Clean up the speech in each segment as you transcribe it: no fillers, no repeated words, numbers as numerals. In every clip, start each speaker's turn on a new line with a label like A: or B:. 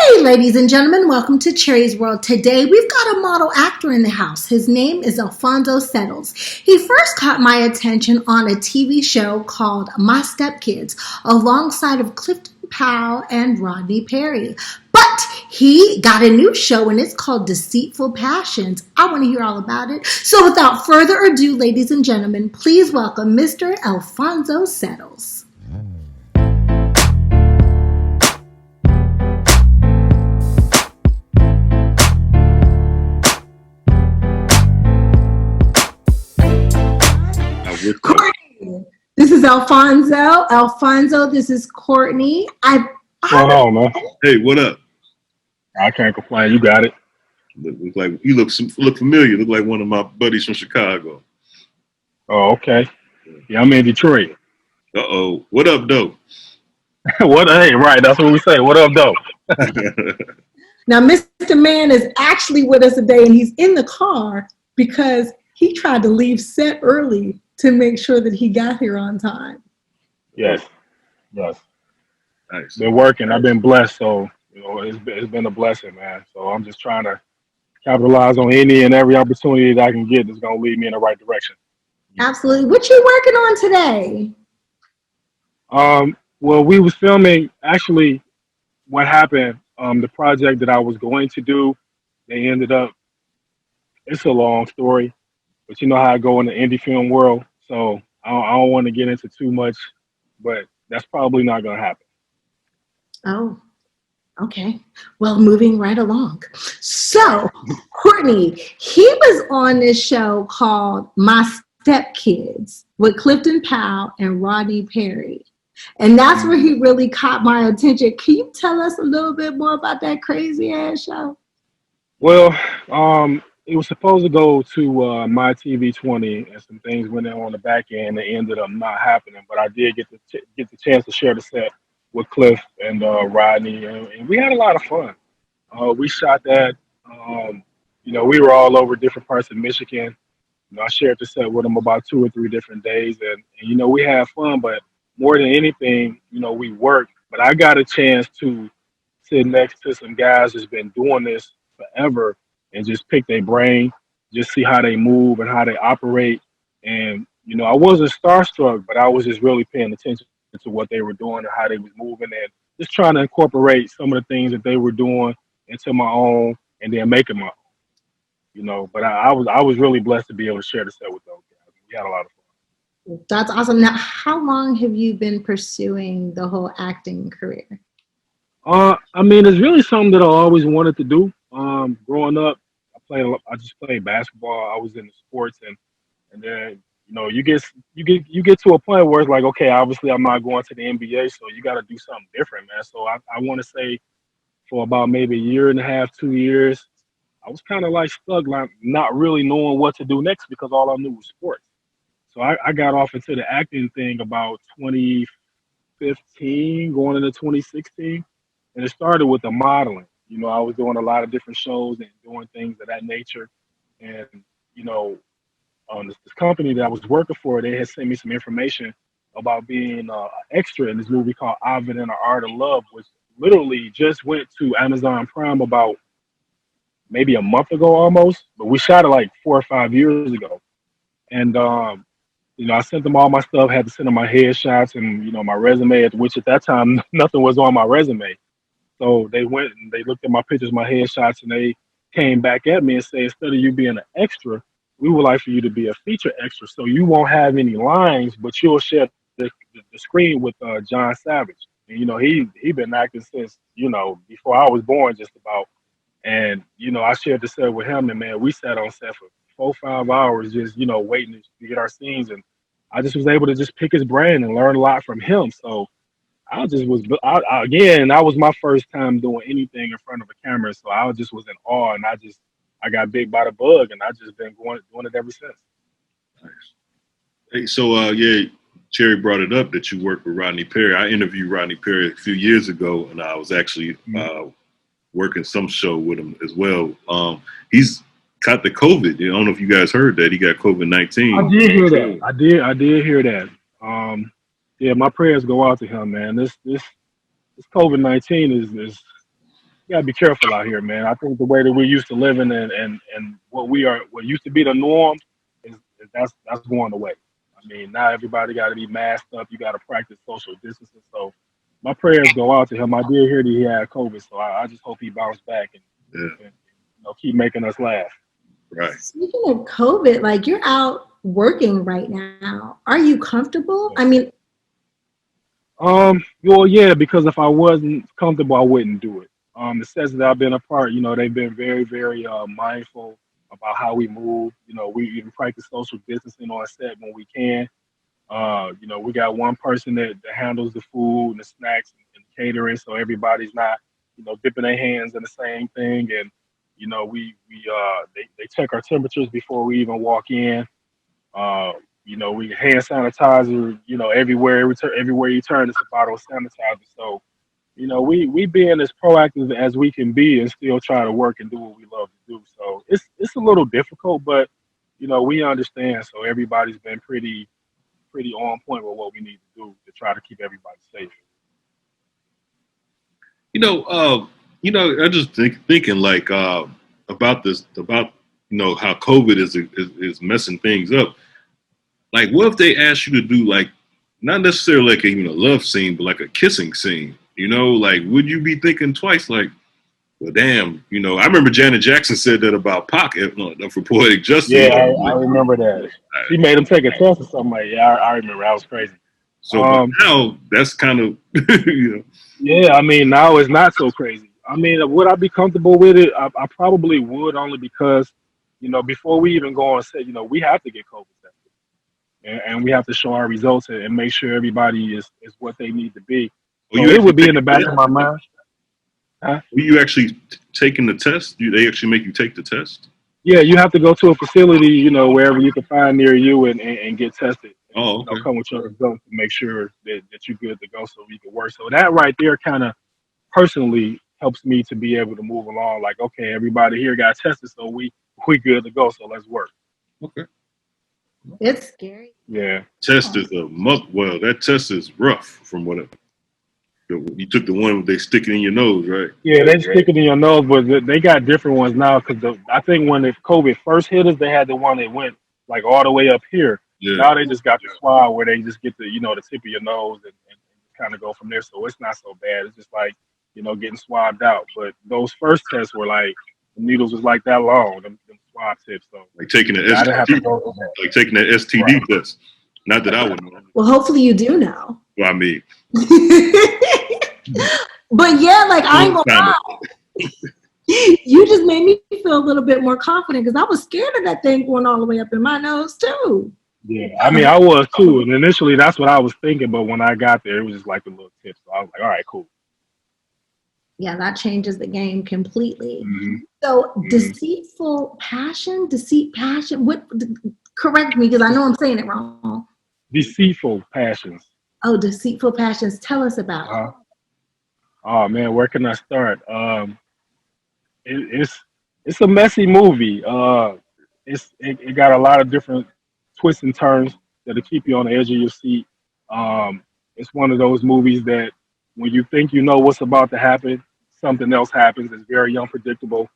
A: Hey, ladies and gentlemen, welcome to Cherie's World. Today, we've got a model actor in the house. His name is Alphonso Settles. He first caught my attention on a TV show called My Stepkids, alongside of Clifton Powell and Rodney Perry. But he got a new show, and it's called Deceitful Passions. I want to hear all about it. So without further ado, ladies and gentlemen, please welcome Mr. Alphonso Settles. Courtney, this is Alphonso. Alphonso, this is Courtney.
B: What's going on, man?
C: Hey, what up?
B: I can't complain. You got it.
C: Look like you look familiar. Look like one of my buddies from Chicago.
B: Oh, okay. Yeah, I'm in Detroit.
C: Uh-oh. What up, though?
B: What? Hey, right. That's what we say. What up, though?
A: Now, Mr. Man is actually with us today, and he's in the car because he tried to leave set early to make sure that he got here on time.
B: Yes.
C: Nice.
B: Been working. I've been blessed, so it's been a blessing, man. So I'm just trying to capitalize on any and every opportunity that I can get that's gonna lead me in the right direction.
A: Absolutely. What you working on today?
B: Well, we was filming. Actually, what happened? The project that I was going to do, they ended up. It's a long story, but you know how I go in the indie film world. So I don't want to get into too much, but that's probably not gonna happen.
A: Oh, okay. Well, moving right along. So, Courtney, he was on this show called My Stepkids with Clifton Powell and Rodney Perry. And that's where he really caught my attention. Can you tell us a little bit more about that crazy ass show?
B: Well, it was supposed to go to my TV 20, and some things went on the back end that ended up not happening. But I did get the chance to share the set with Cliff and Rodney, and we had a lot of fun. We shot that. We were all over different parts of Michigan. I shared the set with them about 2 or 3 different days, and we had fun. But more than anything, we worked. But I got a chance to sit next to some guys that's been doing this forever and just pick their brain, just see how they move and how they operate. And I wasn't starstruck, but I was just really paying attention to what they were doing and how they was moving, and just trying to incorporate some of the things that they were doing into my own, and then make it my own. But I was really blessed to be able to share the set with those guys. We had a lot of fun.
A: That's awesome. Now, how long have you been pursuing the whole acting career?
B: It's really something that I always wanted to do. Growing up, I just played basketball. I was into sports, and then you get to a point where it's like, okay, obviously I'm not going to the NBA, so you got to do something different, man. So I want to say for about maybe a year and a half, 2 years, I was kind of like stuck, like not really knowing what to do next because all I knew was sports. So I got off into the acting thing about 2015, going into 2016, and it started with the modeling. I was doing a lot of different shows and doing things of that nature, and this company that I was working for, they had sent me some information about being an extra in this movie called Ovid and the Art of Love, which literally just went to Amazon Prime about maybe a month ago almost, but we shot it like 4 or 5 years ago. And, I sent them all my stuff, had to send them my headshots and, my resume, which at that time, nothing was on my resume. So they went and they looked at my pictures, my headshots, and they came back at me and said, instead of you being an extra, we would like for you to be a feature extra. So you won't have any lines, but you'll share the screen with John Savage. And, he been acting since, before I was born just about. And, I shared the set with him, and, man, we sat on set for 4 or 5 hours just, waiting to get our scenes. And I just was able to just pick his brain and learn a lot from him. So I just was, again, that was my first time doing anything in front of a camera. So I just was in awe, and I got bit by the bug, and I just been doing it ever since.
C: Nice. Hey, so Cherie brought it up that you worked with Rodney Perry. I interviewed Rodney Perry a few years ago, and I was actually working some show with him as well. He's got the COVID. I don't know if you guys heard that. He got COVID-19.
B: I did hear that. I did hear that. My prayers go out to him, man. This COVID-19 is you gotta be careful out here, man. I think the way that we're used to living and what used to be the norm is that's going away. I mean, now everybody got to be masked up. You got to practice social distancing. So my prayers go out to him. I did hear that he had COVID, so I just hope he bounced back
C: Yeah,
B: and keep making us laugh.
C: right.
A: Speaking of COVID, like you're out working right now. Are you comfortable? I mean,
B: Well, yeah, because if I wasn't comfortable, I wouldn't do it. The sets that I've been a part, they've been very, very mindful about how we move. We even practice social distancing on set when we can. We got one person that handles the food and the snacks and catering, so everybody's not, dipping their hands in the same thing. And they check our temperatures before we even walk in. Uh, we hand sanitizer, everywhere. Everywhere you turn, it's a bottle of sanitizer. So, we being as proactive as we can be and still try to work and do what we love to do. So it's a little difficult, but we understand. So everybody's been pretty on point with what we need to do to try to keep everybody safe.
C: You know, I just thinking like about this, about how COVID is messing things up. Like, what if they asked you to do like not necessarily like a love scene, but like a kissing scene? Like would you be thinking twice? Like, well, damn, I remember Janet Jackson said that about Pac for Poetic Justice.
B: Yeah, I remember that. She made him take a test or something like. Yeah, I remember. That was crazy.
C: So but now that's kind of
B: Yeah, I mean now it's not so crazy. I mean, would I be comfortable with it? I probably would, only because before we even go on set, we have to get COVID tested, and we have to show our results and make sure everybody is what they need to be.
C: Well,
B: So
C: you
B: it
C: actually
B: would be in
C: take
B: the
C: the
B: back
C: test?
B: of my mind. Huh?
C: Were you actually taking the test? They actually make you take the test?
B: Yeah, you have to go to a facility, wherever you can find near you and get tested. And,
C: Oh, okay.
B: come with your results to make sure that you're good to go so we can work. So that right there kind of personally helps me to be able to move along. Like, okay, everybody here got tested, so we good to go. So let's work.
C: Okay.
A: it's scary.
B: Yeah.
C: Test is a month. Well, that test is rough from what you took the one where they stick it in your nose, right?
B: Yeah, they stick it in your nose, but they got different ones now because I think when the COVID first hit us, they had the one that went like all the way up here.
C: Yeah.
B: Now they just got the swab where they just get the tip of your nose and kind of go from there. So it's not so bad. It's just like getting swabbed out. But those first tests were like the needles was like that long, them swab tips. So
C: Like taking the
B: I didn't have to
C: STD,
B: go through that.
C: like taking that STD test. Not that I would know.
A: Well, hopefully you do know.
C: Well, I mean,
A: But yeah, like I ain't gonna
C: kind
A: lie. You just made me feel a little bit more confident because I was scared of that thing going all the way up in my nose too.
B: Yeah, I mean, I was too. And initially, that's what I was thinking. But when I got there, it was just like a little tip. So I was like, all right, cool.
A: Yeah, that changes the game completely.
B: Mm-hmm.
A: So, deceit passion. What? Correct me because I know I'm saying it wrong.
B: Deceitful Passions.
A: Oh, deceitful passions. Tell us about it.
B: Uh-huh. Oh man, where can I start? It's a messy movie. It got a lot of different twists and turns that'll keep you on the edge of your seat. It's one of those movies that when you think you know what's about to happen, something else happens. It's very unpredictable.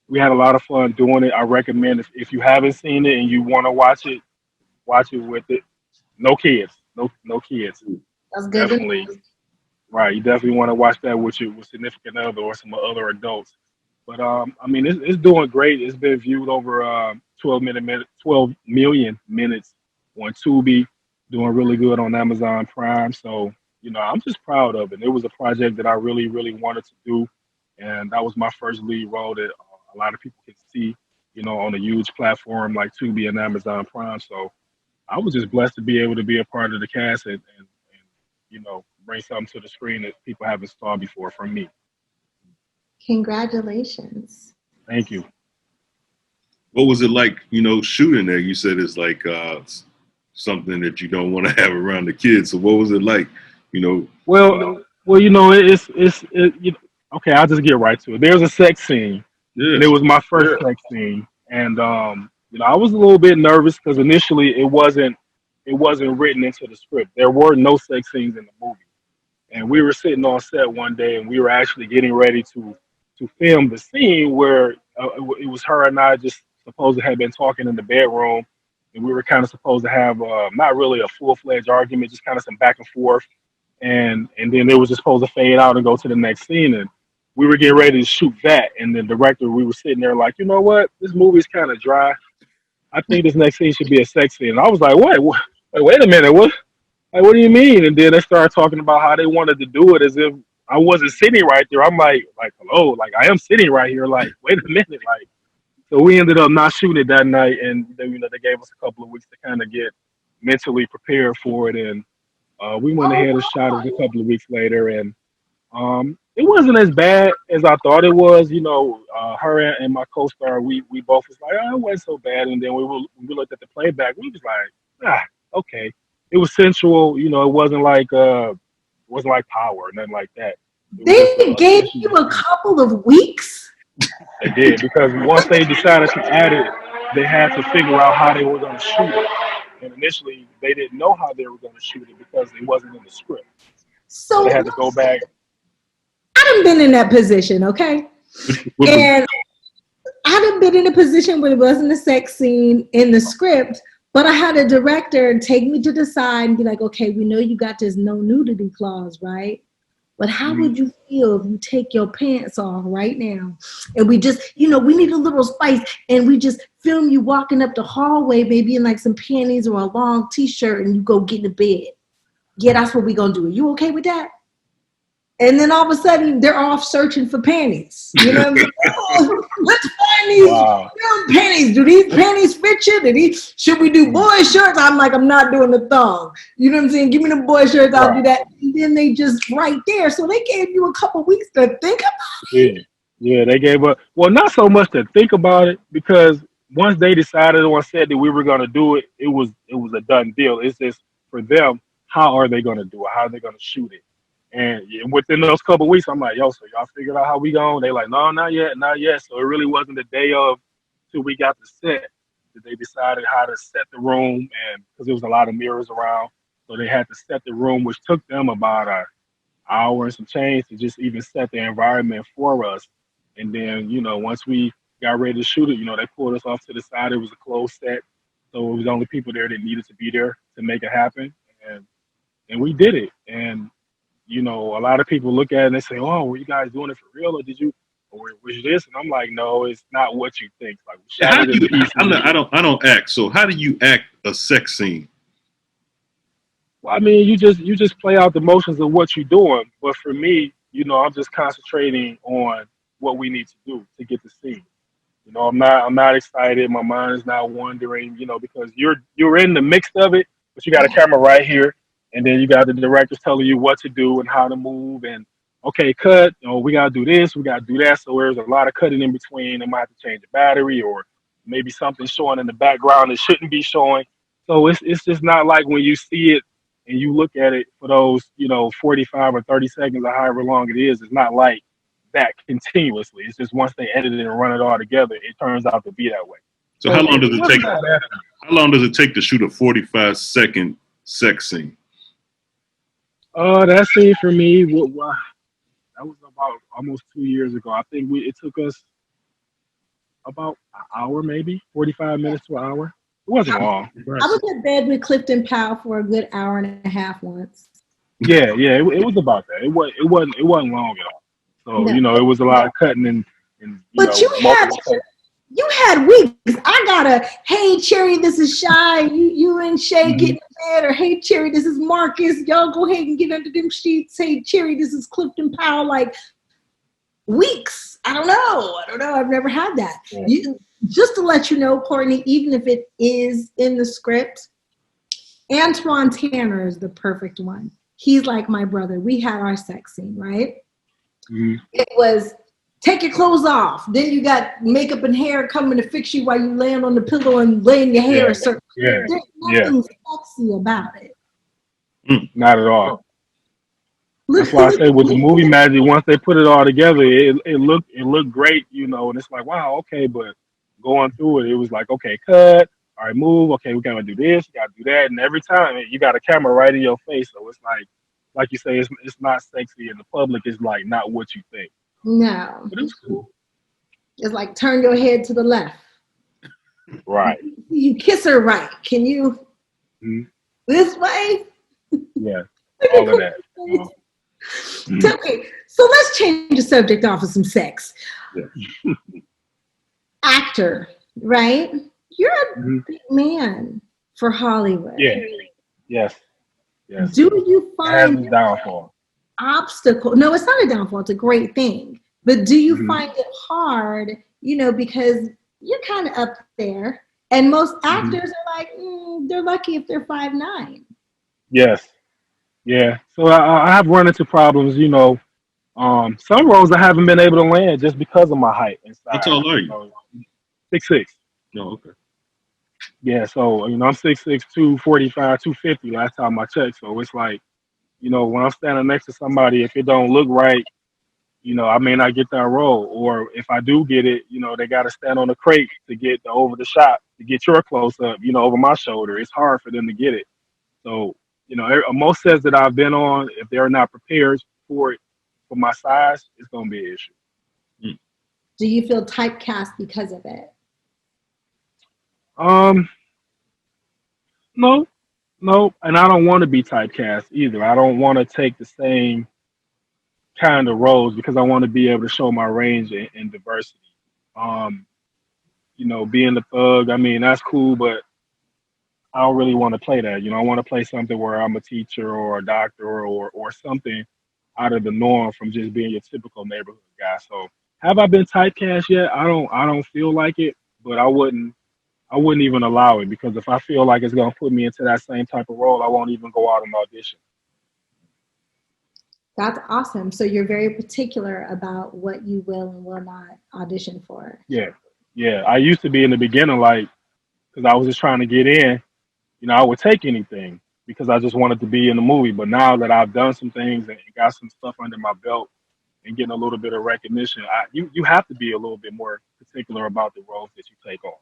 B: We had a lot of fun doing it. I recommend if you haven't seen it and you want to watch it with it. No kids, no kids.
A: That's good.
B: Definitely. Right, you definitely want to watch that with your significant other or some other adults. But I mean, it's doing great. It's been viewed over 12 million minutes on Tubi, doing really good on Amazon Prime. So I'm just proud of it. It was a project that I really, really wanted to do, and that was my first lead role that a lot of people can see, on a huge platform like Tubi and Amazon Prime. So I was just blessed to be able to be a part of the cast and bring something to the screen that people haven't saw before from me.
A: Congratulations.
B: Thank you.
C: what was it like? Shooting there. You said it's like something that you don't want to have around the kids. So what was it like?
B: Well, okay. I'll just get right to it. There's a sex scene,
C: Yeah.
B: and it was my first sex scene, and I was a little bit nervous because initially it wasn't written into the script. There were no sex scenes in the movie. And we were sitting on set one day, and we were actually getting ready to film the scene where it was her and I just supposed to have been talking in the bedroom, and we were kind of supposed to have not really a full fledged argument, just kind of some back and forth, and then they was just supposed to fade out and go to the next scene, and we were getting ready to shoot that, and the director, we were sitting there like, you know what, this movie's kind of dry. I think this next scene should be a sex scene. And I was like, wait a minute, what? Like, what do you mean? And then they started talking about how they wanted to do it as if I wasn't sitting right there. I'm like, hello, like I am sitting right here. Like, wait a minute, like. So we ended up not shooting it that night, and then, they gave us a couple of weeks to kind of get mentally prepared for it, and we went ahead and shot it a couple of weeks later, and it wasn't as bad as I thought it was. Her and my co-star, we both was like, oh, it wasn't so bad, and then when we looked at the playback, we was like, okay. It was sensual, it wasn't like Power or nothing like that.
A: They gave you a couple of weeks?
B: They did, because once they decided to add it, they had to figure out how they were going to shoot it. And initially, they didn't know how they were going to shoot it because it wasn't in the script. So they had to go back.
A: I done been in that position, okay? And I done been in a position where it wasn't a sex scene in the script, but I had a director take me to the side and be like, okay, we know you got this no nudity clause, right? But how would you feel if you take your pants off right now and we just, we need a little spice and we just film you walking up the hallway, maybe in like some panties or a long t-shirt, and you go get in the bed. Yeah, that's what we're going to do. Are you okay with that? And then all of a sudden, they're off searching for panties. You know what I mean? Oh, let's find these panties. Do these panties fit you? Should we do boy shirts? I'm like, I'm not doing the thong. You know what I'm saying? Give me the boy shirts. I'll do that. And then they just right there. So they gave you a couple weeks to think about it.
B: Yeah, they gave up. Well, not so much to think about it, because once they decided on set that we were going to do it, it was a done deal. It's just for them, how are they going to do it? How are they going to shoot it? And within those couple of weeks, I'm like, yo, so y'all figured out how we going? They like, no, not yet. So it really wasn't the day of till we got to set that they decided how to set the room, and because there was a lot of mirrors around, so they had to set the room, which took them about an hour and some change to just even set the environment for us. And then, once we got ready to shoot it, they pulled us off to the side. It was a closed set, so it was only people there that needed to be there to make it happen, and we did it. And a lot of people look at it and they say, oh, were you guys doing it for real, or was this? And I'm like, no, it's not what you think. Like,
C: I don't act. So how do you act a sex scene?
B: Well, I mean, you just play out the motions of what you're doing. But for me, I'm just concentrating on what we need to do to get the scene. I'm not excited. My mind is not wandering, because you're in the mix of it, but you got a camera right here. And then you got the directors telling you what to do and how to move, and okay, cut. We gotta do this, we gotta do that. So there's a lot of cutting in between. They might have to change the battery, or maybe something showing in the background that shouldn't be showing. So it's just not like when you see it and you look at it for those 45 or 30 seconds or however long it is. It's not like that continuously. It's just once they edit it and run it all together, it turns out to be that way.
C: So how long does it take? How long does it take to shoot a 45-second sex scene?
B: That scene for me, that was about almost 2 years ago. I think it took us about an hour, maybe 45 minutes to an hour. It wasn't long.
A: I was in bed with Clifton Powell for a good hour and a half once.
B: Yeah, it was about that. It wasn't long at all. So it was a lot of cutting and
A: but you had weeks. I got a, hey, Cherie, this is Shy. You and Shay get in bed. Or, hey, Cherie, this is Marcus. Y'all go ahead and get under them sheets. Hey, Cherie, this is Clifton Powell. Like, weeks. I don't know. I've never had that. Yeah. Just to let you know, Courtney, even if it is in the script, Antoine Tanner is the perfect one. He's like my brother. We had our sex scene, right? Mm-hmm. It was, take your clothes off. Then you got makeup and hair coming to fix you while you laying on the pillow and laying your hair. There's nothing sexy about it.
B: Not at all. That's why I say with the movie magic, once they put it all together, it looked great, and it's like, wow, okay, but going through it was like, okay, cut, all right, move, okay, we gotta do this, we gotta do that, and every time you got a camera right in your face, so it's like like you say, it's not sexy, and the public is like not what you think.
A: No.
B: But it's cool.
A: It's like turn your head to the left.
B: Right.
A: You kiss her right. Can you
B: Mhm.
A: this way?
B: Yeah. All of that. Mhm.
A: Okay, so let's change the subject off of some sex.
C: Yeah.
A: Actor, right? You're a
B: Mhm.
A: big man for Hollywood.
B: Yeah. Yes. Yes.
A: Do you
B: It has
A: find
B: its downfall.
A: obstacle? No, it's not a downfall. It's a great thing. But do you
B: Hmm.
A: find it hard? Because you're kind of up there, and most
B: Hmm.
A: actors are like, they're lucky if they're 5'9".
B: Yes. Yeah. So I have run into problems. Some roles I haven't been able to land just because of my height and
C: How
B: size.
C: tall are you?
B: 6'6".
C: No, okay.
B: Yeah. So I'm 6'6", 245, 250 last time I checked. So it's like when I'm standing next to somebody, if it don't look right, I may not get that role. Or if I do get it, they got to stand on the crate to get the over the shot to get your close up, over my shoulder. It's hard for them to get it. So, most sets that I've been on, if they're not prepared for it, for my size, it's going to be an issue.
C: Mm.
A: Do you feel typecast because of it?
B: Um, no, no. And I don't want to be typecast either. I don't want to take the same kind of roles because I want to be able to show my range and diversity. Um, being the thug, I mean, that's cool, but I don't really want to play that. I want to play something where I'm a teacher or a doctor or something out of the norm from just being your typical neighborhood guy. So have I been typecast yet? I don't feel like it, but I wouldn't even allow it because if I feel like it's gonna put me into that same type of role, I won't even go out and audition.
A: That's awesome. So you're very particular about what you will and will not audition for.
B: Yeah. Yeah. I used to be in the beginning like because I was just trying to get in, I would take anything because I just wanted to be in the movie. But now that I've done some things and got some stuff under my belt and getting a little bit of recognition, you have to be a little bit more particular about the roles that you take on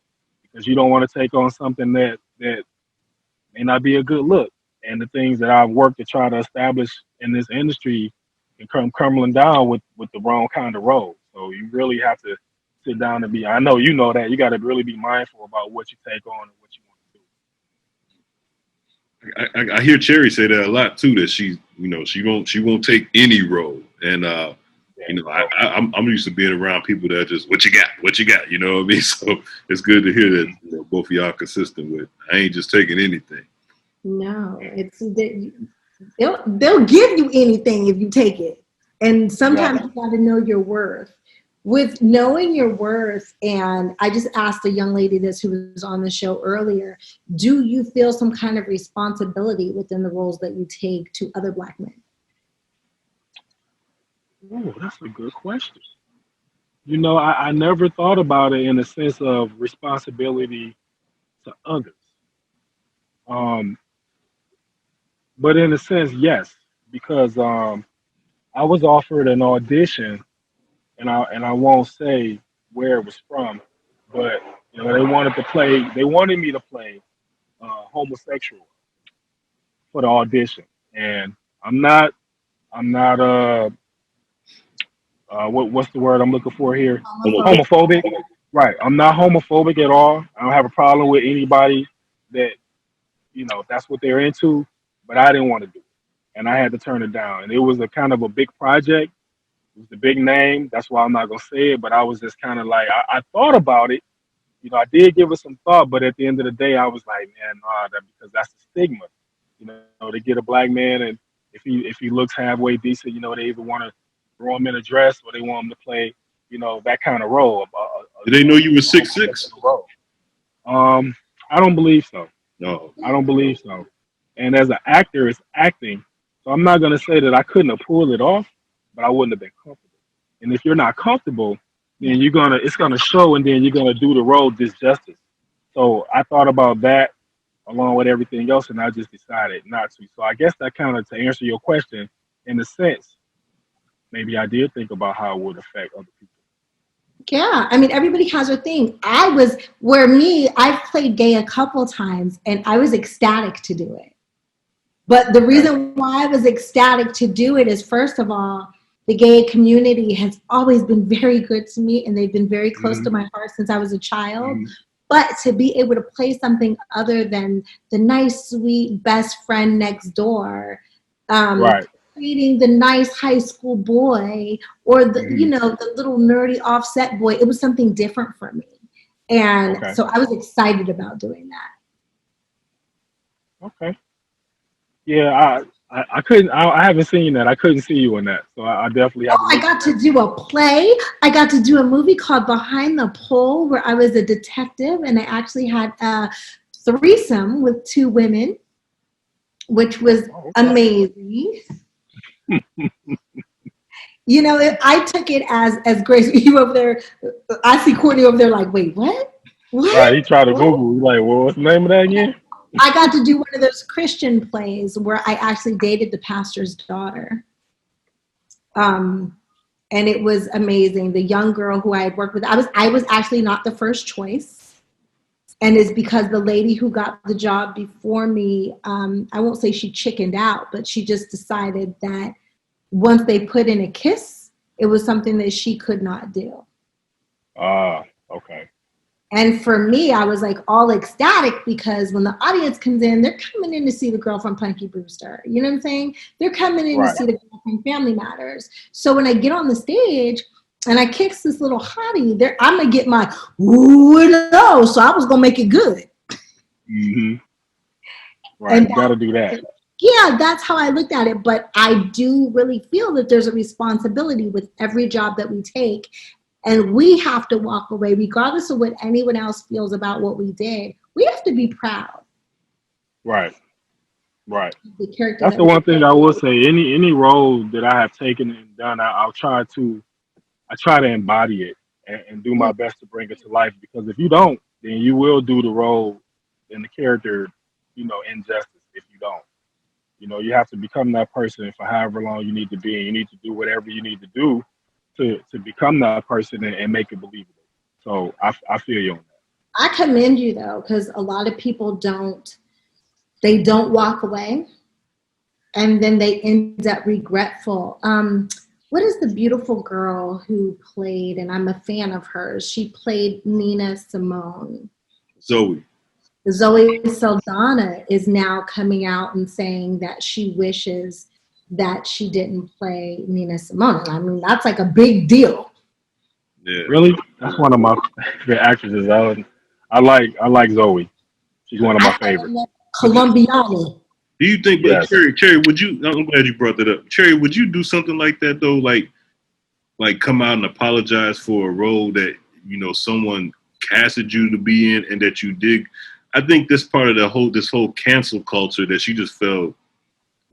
B: because you don't want to take on something that may not be a good look. And the things that I've worked to try to establish in this industry can come crumbling down with the wrong kind of role. So you really have to sit down and be. I know you know that you got to really be mindful about what you take on and what you want to do.
C: I hear Cherie say that a lot too. That she won't take any role, and
B: Yeah.
C: I'm used to being around people that just what you got, you know what I mean. So it's good to hear that both of y'all are consistent with. I ain't just taking anything.
A: No, it's they'll give you anything if you take it, and sometimes
B: Exactly.
A: you got to know your worth. With knowing your worth, and I just asked a young lady this who was on the show earlier, do you feel some kind of responsibility within the roles that you take to other Black men?
B: Oh, that's a good question. I never thought about it in the sense of responsibility to others. Um, but in a sense, yes, because I was offered an audition, and I won't say where it was from, but they wanted me to play homosexual for the audition, and I'm not, I'm not, what's the word I'm looking for here?
A: Homophobic.
B: Homophobic. Right. I'm not homophobic at all. I don't have a problem with anybody that, if that's what they're into, but I didn't want to do it. And I had to turn it down. And it was a kind of a big project. It was the big name. That's why I'm not going to say it. But I was just kind of like, I thought about it. I did give it some thought. But at the end of the day, I was like, man, nah, because that's the stigma. To get a black man, and if he looks halfway decent, they either want to throw him in a dress or they want him to play, that kind of role,
C: Did they know you were
B: a
C: 6'6"?
B: homosexual role. I don't believe so.
C: No.
B: I don't believe so. And as an actor, it's acting. So I'm not gonna say that I couldn't have pulled it off, but I wouldn't have been comfortable. And if you're not comfortable, then it's gonna show, and then you're gonna do the role disjustice. So I thought about that along with everything else, and I just decided not to. So I guess that kind of to answer your question, in a sense, maybe I did think about how it would affect other people.
A: Yeah, I mean, everybody has their thing. I've played gay a couple times, and I was ecstatic to do it. But the
B: Okay.
A: reason why I was ecstatic to do it is, first of all, the gay community has always been very good to me, and they've been very close to
B: Mm-hmm.
A: my heart since I was a child.
B: Mm-hmm.
A: But to be able to play something other than the nice, sweet best friend next door, um,
B: Right.
A: treating the nice high school boy, or the
B: Mm-hmm.
A: the little nerdy offset boy, it was something different for me, and
B: Okay.
A: so I was excited about doing that.
B: Okay. Yeah, I couldn't. I haven't seen that. I couldn't see you in that, so I definitely have to
A: I
B: look for
A: got to
B: that.
A: do a play. I got to do a movie called Behind the Pole, where I was a detective, and I actually had a threesome with two women, which was
B: Oh, okay.
A: amazing. I took it as Grace. You over there, I see Courtney over there, like, wait, what?
B: Right.
A: What?
B: He tried to
A: What?
B: Google. He's like, well, what's the name of that again?
A: I got to do one of those Christian plays where I actually dated the pastor's daughter. Um, and it was amazing. The young girl who I had worked with, I was actually not the first choice, and it's because the lady who got the job before me, I won't say she chickened out, but she just decided that once they put in a kiss, it was something that she could not do.
B: Ah, okay.
A: And for me, I was like all ecstatic because when the audience comes in, they're coming in to see the girl from Punky Brewster. You know what I'm saying? They're coming in to
B: Right.
A: see the girl from Family Matters. So when I get on the stage and I kicks this little hottie, there I'm gonna get my ooh no. So I was gonna make it good.
B: Mm-hmm. Right.
A: And
B: You got to do that.
A: yeah, that's how I looked at it. But I do really feel that there's a responsibility with every job that we take. And we have to walk away, regardless of what anyone else feels about what we did. We have to be proud
B: Right. Right.
A: of the character
B: That's
A: that
B: the
A: we
B: one thing I will say. Any role that I have taken and done, I try to embody it and do my
A: play.
B: best to bring it to life. Because if you don't, then you will do the role and the character, injustice. If you don't, you have to become that person for however long you need to be, and you need to do whatever you need to do to become that person and make it believable. So I feel you on that.
A: I commend you though, because a lot of people don't. They don't walk away, and then they end up regretful. What is the beautiful girl who played, and I'm a fan of hers? She played Nina Simone.
C: Zoe.
A: Zoe Saldana is now coming out and saying that she wishes that she didn't play Nina Simone. I mean, that's like a big deal.
C: Yeah.
B: Really, that's one of my favorite actresses. I like Zoe. She's one of my
A: I fell
B: favorites.
A: in love with
C: But
A: Colombiani.
C: do you think, but
B: Yes.
C: Cherry, would you? I'm glad you brought that up. Cherry, would you do something like that though? Like come out and apologize for a role that someone casted you to be in, and that you did. I think this part of this whole cancel culture that she just felt.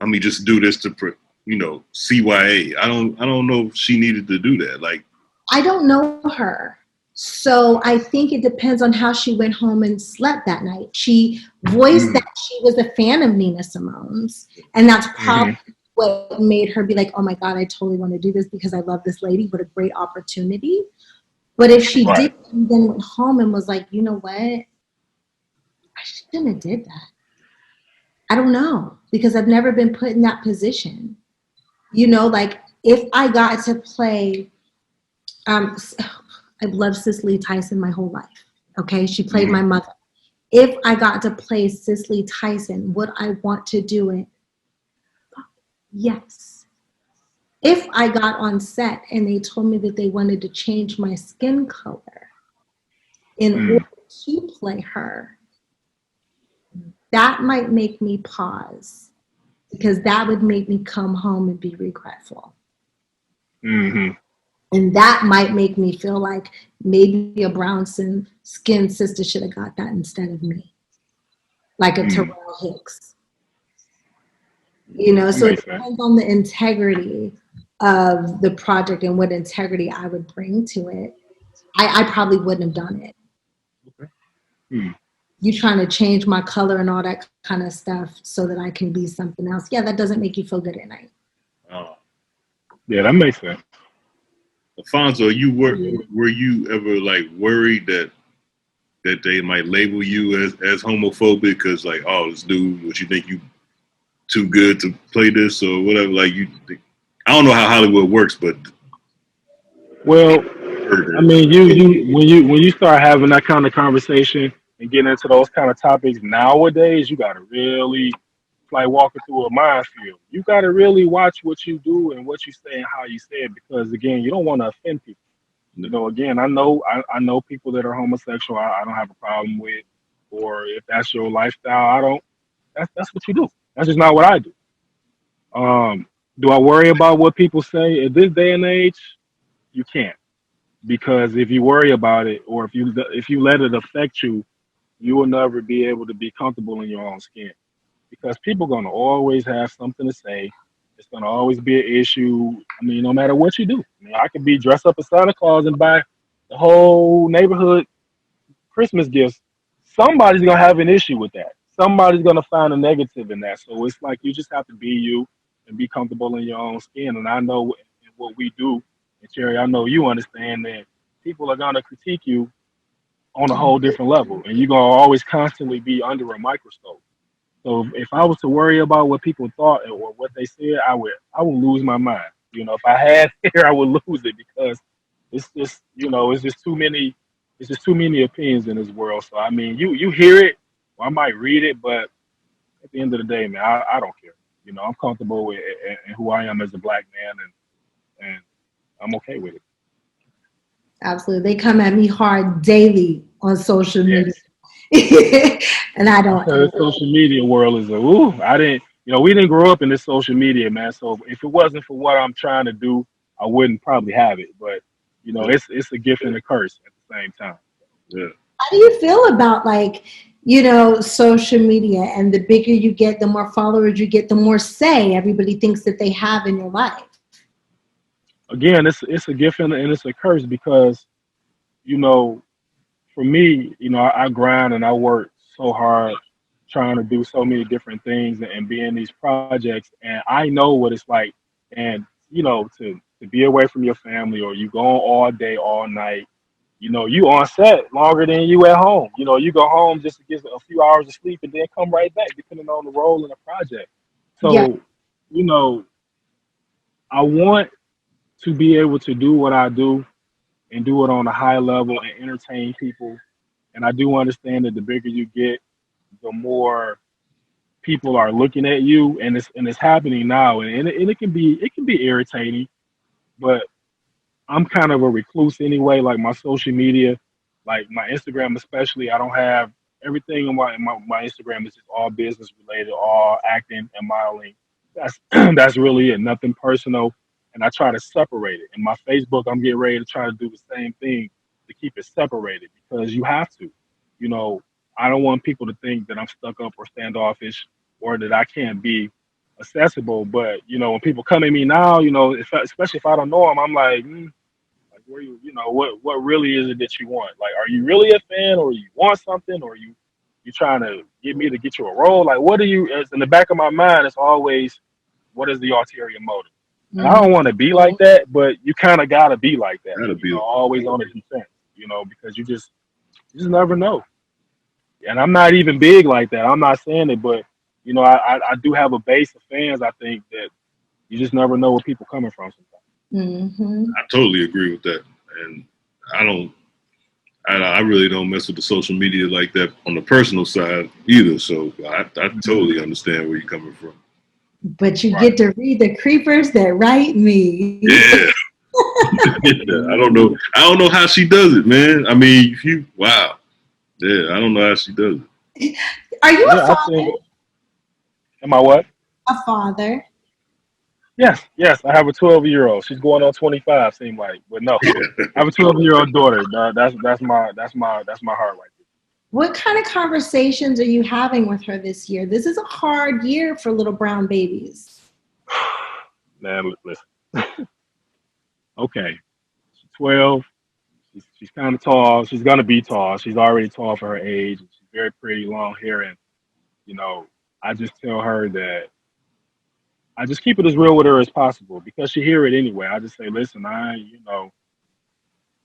C: I mean, just do this to CYA. I don't know if she needed to do that. Like,
A: I don't know her. So I think it depends on how she went home and slept that night. She voiced
B: Mm-hmm.
A: that she was a fan of Nina Simone's. And that's
B: Mm-hmm.
A: probably what made her be like, oh my God, I totally want to do this because I love this lady. What a great opportunity. But if she
B: Right.
A: did and then went home and was like, you know what? I shouldn't have did that. I don't know because I've never been put in that position. Like if I got to play, um, I've loved Cicely Tyson my whole life. Okay, she played my
B: Mm-hmm.
A: mother. If I got to play Cicely Tyson, would I want to do it? Yes. If I got on set and they told me that they wanted to change my skin color in
B: Mm-hmm.
A: order to play her, that might make me pause because that would make me come home and be regretful.
B: Mm-hmm.
A: And that might make me feel like maybe a brown skin sister should have got that instead of me, like a
B: Mm-hmm.
A: Terrell Hicks.
B: That
A: So it
B: makes sense.
A: depends on the integrity of the project and what integrity I would bring to it. I probably wouldn't have done it.
B: Mm.
A: You trying to change my color and all that kind of stuff so that I can be something else. Yeah, that doesn't make you feel good at night.
C: uh,
B: Yeah, that makes sense.
C: Alfonso, were you ever like worried that they might label you as homophobic because like, oh, this dude, what you think you too good to play this or whatever. Like I don't know how Hollywood works, but
B: Well, I mean, when you start having that kind of conversation and getting into those kind of topics nowadays, you got to really it's like walking through a minefield. You got to really watch what you do and what you say and how you say it because again, you don't want to offend people. You know, again, I know people that are homosexual. I don't have a problem with, or if that's your lifestyle, I don't. That's what you do. That's just not what I do. Um, do I worry about what people say at this day and age? You can't because if you worry about it or if you let it affect you, you will never be able to be comfortable in your own skin because people are gonna always have something to say. It's gonna always be an issue. I mean, no matter what you do. I mean, I could be dressed up as Santa Claus and buy the whole neighborhood Christmas gifts. Somebody's gonna have an issue with that. Somebody's gonna find a negative in that. So it's like you just have to be you and be comfortable in your own skin. And I know in what we do, and Cherie, I know you understand that people are gonna critique you on a whole different level, and you're gonna always constantly be under a microscope. So if I was to worry about what people thought or what they said, I would lose my mind. You know, if I had hair, I would lose it because it's just it's just too many opinions in this world. So I mean, you hear it, or I might read it, but at the end of the day, man, I don't care. You know, I'm comfortable with and who I am as a black man, and I'm okay with it.
A: Absolutely. They come at me hard daily on social media.
B: Yes.
A: And I
B: I
A: don't.
B: tell the social media world is a ooh. I didn't, you know, we didn't grow up in this social media, man. So if it wasn't for what I'm trying to do, I wouldn't probably have it. But you know,
C: yeah,
B: it's a gift and a curse at the same time.
C: yeah.
A: How do you feel about like, social media and the bigger you get, the more followers you get, the more say everybody thinks that they have in your life?
B: Again, it's a gift and it's a curse because you know, for me, you know, I grind and I work so hard trying to do so many different things and be in these projects, and I know what it's like. And you know, to be away from your family or you gone all day, all night. You know, you on set longer than you at home. You know, you go home just to get a few hours of sleep and then come right back, depending on the role in the project.
A: Yeah.
B: So, you know, I want to be able to do what I do and do it on a high level and entertain people. And I do understand that the bigger you get, the more people are looking at you, and it's happening now, and it can be irritating. But I'm kind of a recluse anyway. Like my social media, like my Instagram especially, I don't have everything on my Instagram is just all business related, all acting and modeling. That's that's really it. Nothing personal. And I try to separate it. In my Facebook, I'm getting ready to try to do the same thing to keep it separated because you have to. You know, I don't want people to think that I'm stuck up or standoffish or that I can't be accessible. But you know, when people come at me now, you know, especially if I don't know them, I'm like, like, where you know, what really is it that you want? Like, are you really a fan, or you want something, or you trying to get me to get you a role? Like, what are you? As in the back of my mind, it's always, what is the ulterior motive? And I
A: Mhm.
B: don't want to be like that, but you kind of gotta be like that.
C: Gotta
B: You know,
C: be.
B: always on the defense. You know, because you just never know. And I'm not even big like that. I'm not saying it, but you know, I do have a base of fans. I think that you just never know where people coming from sometimes.
A: Mhm.
C: I totally agree with that, and I don't. I really don't mess with the social media like that on the personal side either. So I totally understand where you're coming from.
A: But you
B: Right.
A: get to read the creepers that write me.
C: Yeah, yeah. I don't know how she does it, man. I mean, wow. Yeah, I don't know how she does it.
A: Are you a
B: Yeah, I
A: father?
B: think. Am I what?
A: A father.
B: Yes, yes. I have a 12-year-old. She's going on 25. Seem like, but no, I have a 12-year-old daughter. That's my heart right
A: What kind of conversations are you having with her this year? This is a hard year for little brown babies.
B: there. Man, listen. Okay, she's 12. She's kind of tall. She's gonna be tall. She's already tall for her age. She's very pretty, long hair, and you know, I just tell her that I just keep it as real with her as possible because she hear it anyway. I just say, listen, you know,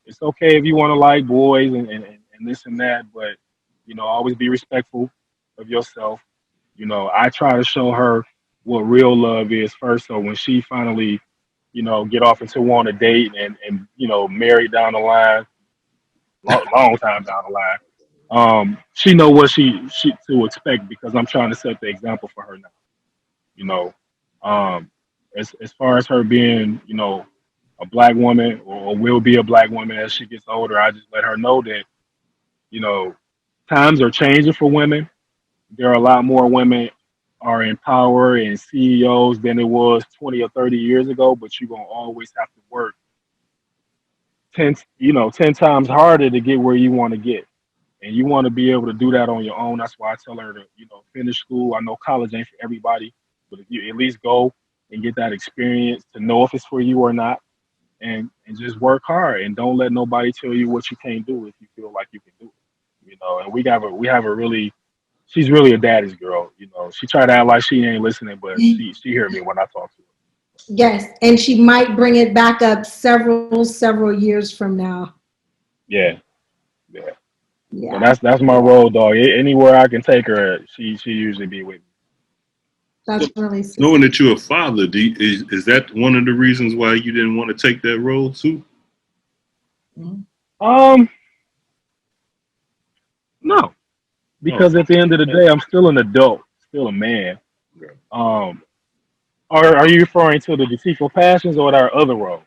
B: it's okay if you want to like boys and this and that, but you know, always be respectful of yourself. You know, I try to show her. what real love is first. So when she finally, get off into on a date and married down the line, long time down the line, she know what she to expect because I'm trying to set the example for her now. You know, um, as far as her being, a black woman or will be a black woman as she gets older, I just let her know that you know times are changing for women. There are a lot more women are in power and CEOs than it was 20 or 30 years ago, but you're gonna always have to work 10 times harder to get where you want to get. And you want to be able to do that on your own. That's why I tell her to, finish school. I know college ain't for everybody, but if you at least go and get that experience to know if it's for you or not, and just work hard and don't let nobody tell you what you can't do if you feel like you can do it. And we have a really she's really a daddy's girl. She tried to act like she ain't listening, but she hear me when I talk to her.
A: Yes, and she might bring it back up several years from now.
B: Yeah, yeah. So
A: Yeah,
B: that's my road dog. Anywhere I can take her, she usually be with me.
C: So,
A: that's really
C: knowing
A: sweet.
C: that you're a father, is that one of the reasons why you didn't want to take that role too?
A: Mhm.
B: Um, no,
C: Oh,
B: because at the end of the day, I'm still an adult, still a man.
C: okay.
B: Um, are you referring to the deceitful passions or our other role?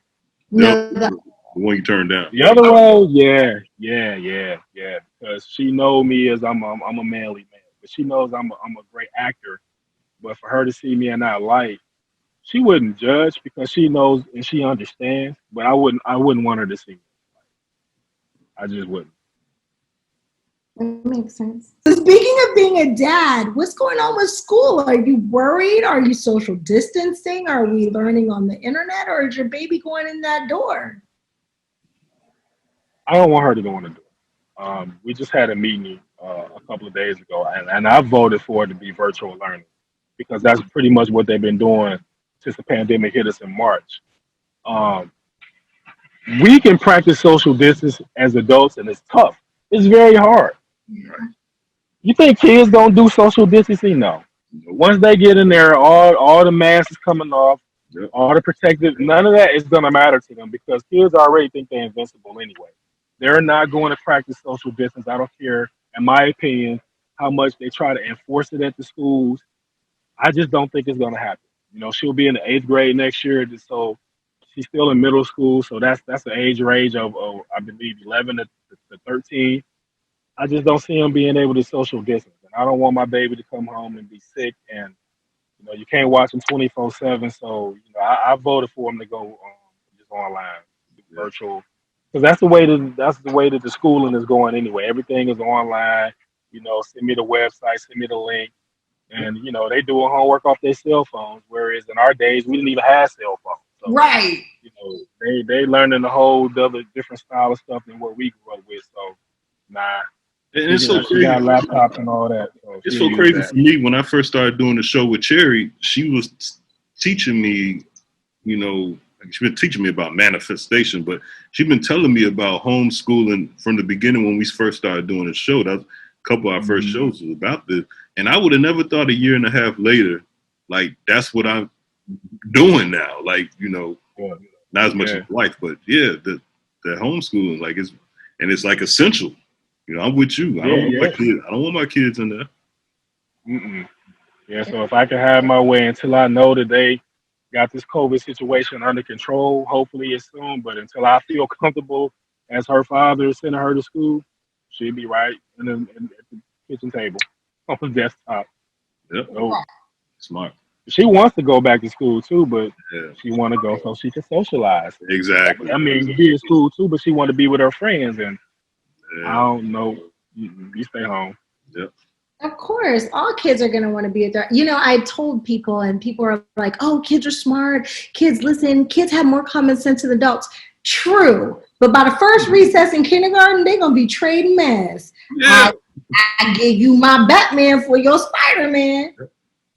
C: The,
A: No,
C: the one you turned down.
B: The other role, yeah, yeah, yeah, yeah. Because she know me as I'm a manly man, but she knows I'm a great actor. But for her to see me in that light, she wouldn't judge because she knows and she understands. But I wouldn't want her to see me. I just wouldn't.
A: that makes sense. So speaking of being a dad, what's going on with school? Are you worried? Are you social distancing? Are we learning on the internet, or is your baby going in that door?
B: I don't want her to go in the door. We just had a meeting a couple of days ago, and I voted for it to be virtual learning because that's pretty much what they've been doing since the pandemic hit us in March. Um, we can practice social distance as adults, and it's tough. It's very hard.
C: Right.
B: You think kids don't do social distancing? No.
C: Nope.
B: Once they get in there, all the masks is coming off,
C: Yep.
B: all the protective. None of that is gonna matter to them because kids already think they're invincible anyway. They're not going to practice social distance. I don't care, in my opinion, how much they try to enforce it at the schools. I just don't think it's gonna happen. She'll be in the eighth grade next year, so she's still in middle school. So that's the age range of I believe 11 to 13. I just don't see them being able to social distance, and I don't want my baby to come home and be sick. And you can't watch them 24/7. So I voted for them to go just online,
C: Yeah.
B: virtual, because that's the way that the schooling is going anyway. Everything is online. Send me the website, send me the link, and they doing homework off their cell phones. Whereas in our days, we didn't even have cell phones. So
A: Right.
B: they learning a whole other different style of stuff than what we grew up with. So nah,
C: And
B: she
C: it's so
B: got she got
C: crazy.
B: laptops and all that, so
C: It's
B: she'll
C: so
B: use
C: crazy
B: that.
C: for me when I first started doing the show with Cherie. She was teaching me, you know, she's been teaching me about manifestation, but she's been telling me about homeschooling from the beginning when we first started doing the show. That was a couple of our first
B: Mhm.
C: shows was about this, and I would have never thought a year and a half later, like that's what I'm doing now. Like
B: Yeah,
C: not as much in
B: yeah,
C: life, but yeah, the homeschooling like it's like essential. I'm with you. I don't
B: yeah,
C: want my
B: yeah.
C: kids. I don't want my kids in there.
B: Mm-mm. Yeah, so if I can have my way until I know that they got this COVID situation under control, hopefully it's soon. But until I feel comfortable as her father sending her to school, she'll be right at the kitchen table on the desktop.
C: Yep,
B: So
C: smart.
B: she wants to go back to school too, but
C: Yeah,
B: she want to go so she can socialize.
C: exactly.
B: I mean, be in school too, but she want to be with her friends, and I
C: Yeah,
B: don't know. You stay home.
C: yep.
A: Of course, all kids are going to want to be at their. I told people, and people are like, "Oh, kids are smart. Kids listen. Kids have more common sense than adults." True, but by the first recess in kindergarten, they're going to be trading masks.
C: Yeah,
A: I give you my Batman for your Spider Man.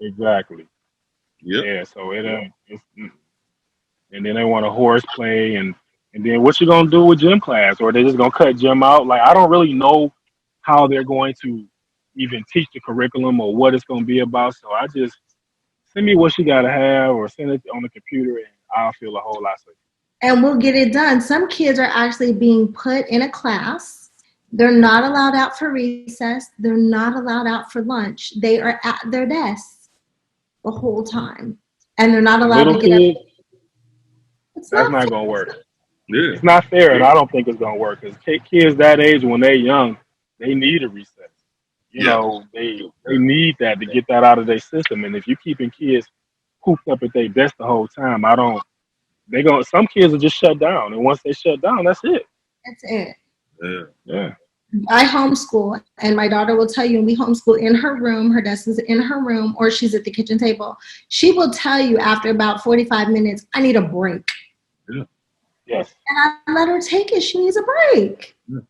B: Exactly.
C: yep.
B: Yeah. So and then they want to horseplay and then what you gonna do with gym class, or they just gonna cut gym out? Like I don't really know how they're going to even teach the curriculum or what it's gonna be about. So I just send me what she gotta have, or send it on the computer, and I'll feel a whole lot safer.
A: And we'll get it done. Some kids are actually being put in a class. They're not allowed out for recess. They're not allowed out for lunch. They are at their desks the whole time. And they're not
B: And
A: allowed
B: little
A: to get up.
B: kids,
A: It's
B: that's
A: not
B: not gonna
A: fair.
B: work.
C: Yeah.
B: It's not fair, and I don't think it's gonna work because kids that age, when they're young, they need a recess. You
C: Yeah.
B: know, they need that to get that out of their system. And if you keeping kids cooped up at their desk the whole time, I don't. They going some kids will just shut down, and once they shut down, that's it.
A: That's it.
C: Yeah.
B: Yeah.
A: I homeschool, and my daughter will tell you, and we homeschool in her room. Her desk is in her room, or she's at the kitchen table. She will tell you after about 45 minutes, I need a break.
C: Yeah.
B: Yes.
A: And I let her take it. She needs a break.
C: Yeah.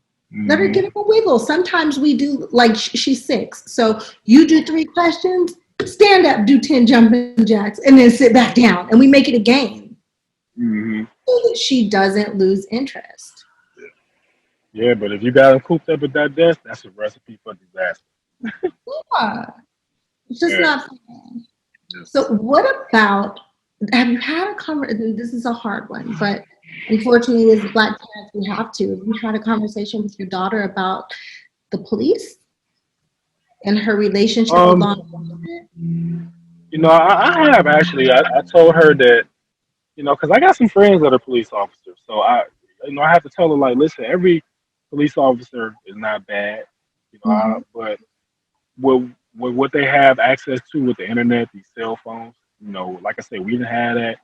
A: Let her get up a wiggle. Sometimes we do, like she's 6. So you do 3 questions, stand up, do 10 jumping jacks, and then sit back down. And we make it a game
B: Mm-hmm.
A: so that she doesn't lose interest.
B: Yeah, but if you got them cooped up at that desk, that's a recipe for disaster.
A: Yeah. It's just
B: Yeah.
A: not fair.
C: Yeah.
A: So what about, have you had a conversation, this is a hard one, but unfortunately as Black parents we have to, have you had a conversation with your daughter about the police and her relationship with law enforcement?
B: You know, I have actually. I told her that, you know, because I got some friends that are police officers, so I have to tell her like, listen, every police officer is not bad, you know,
A: Mhm.
B: but with what they have access to with the internet, these cell phones, you know, like I said, we didn't have that.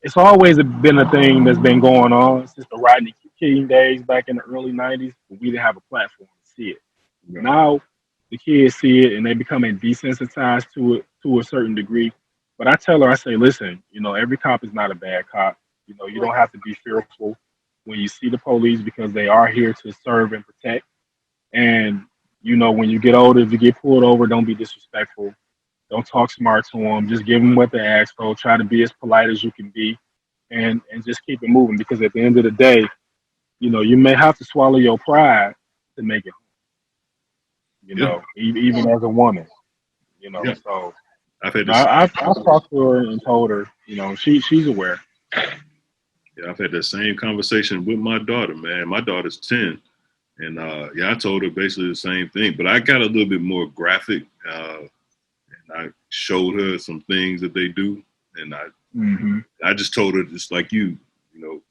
B: It's always been a thing that's been going on since the Rodney King days back in the early '90s, but we didn't have a platform to see it.
C: Yeah.
B: Now the kids see it and they becoming desensitized to it to a certain degree. But I tell her, I say, listen, you know, every cop is not a bad cop. You know, you don't have to be fearful when you see the police because they are here to serve and protect. And you know, when you get older, if you get pulled over, don't be disrespectful. Don't talk smart to them. Just give them what they ask for. Try to be as polite as you can be, and just keep it moving. Because at the end of the day, you know, you may have to swallow your pride to make it. You
C: Yeah.
B: know, even as a woman. You know,
C: Yeah.
B: so
C: I've had
B: no,
C: this.
B: I've talked to her and told her, you know, she's aware.
C: Yeah, I've had that same conversation with my daughter, man. My daughter's 10. And yeah, I told her basically the same thing, but I got a little bit more graphic. And I showed her some things that they do. And
B: Mm-hmm.
C: I just told her, just like you know,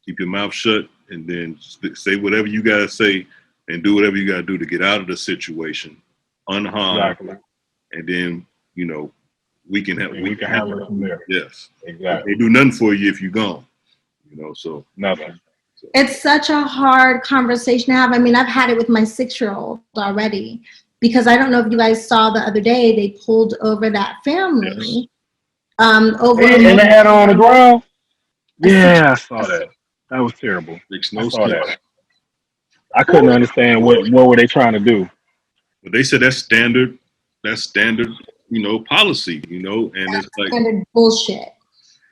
C: keep your mouth shut and then say whatever you got to say and do whatever you got to do to get out of the situation unharmed.
B: Exactly.
C: And then, you know, we can have,
B: And we can handle it from there.
C: yes.
B: Exactly.
C: They do nothing for you if you're gone, you know, so.
B: Nothing.
A: It's such a hard conversation to have. I mean, I've had it with my 6-year-old already because I don't know if you guys saw the other day, they pulled over that family over
B: And they had her on the ground.
A: a
B: Yeah, I saw that. That was terrible.
C: Makes
B: I
C: no
B: saw
C: sense.
B: that. I couldn't understand what were they trying to do.
C: But they said that's standard, you know, policy, you know, and it's like,
A: standard bullshit.